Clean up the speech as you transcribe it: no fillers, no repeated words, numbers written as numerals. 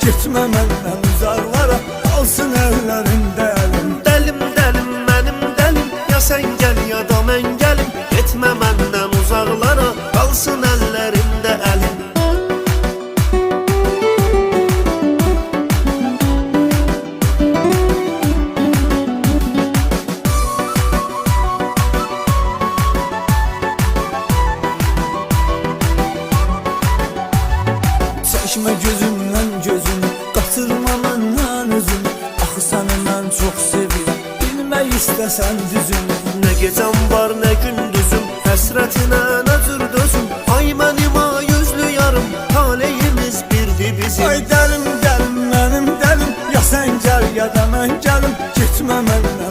Getmə məndən uzaqlara, qalsın əllərində əlim. Dəlim, dəlim, mənim dəlim, ya sən gəl ya da mən gəlim. Getmə məndən uzaqlara, qalsın əllərində əlim. Çəkmə gözümdən gözünü, qatırma məndən özünü. Axı səni mən çox sevirəm, bilmək istəsən düzünü. Nə gecəm var, nə gündüzüm, həsrətinə nə cür dözüm. Ay mənim ay yüzlü yarım, taleyimiz birdi bizim. Ay dəlim, dəlim, mənim dəlim, ya sən gəl ya da mən gəlim. Getmə məndən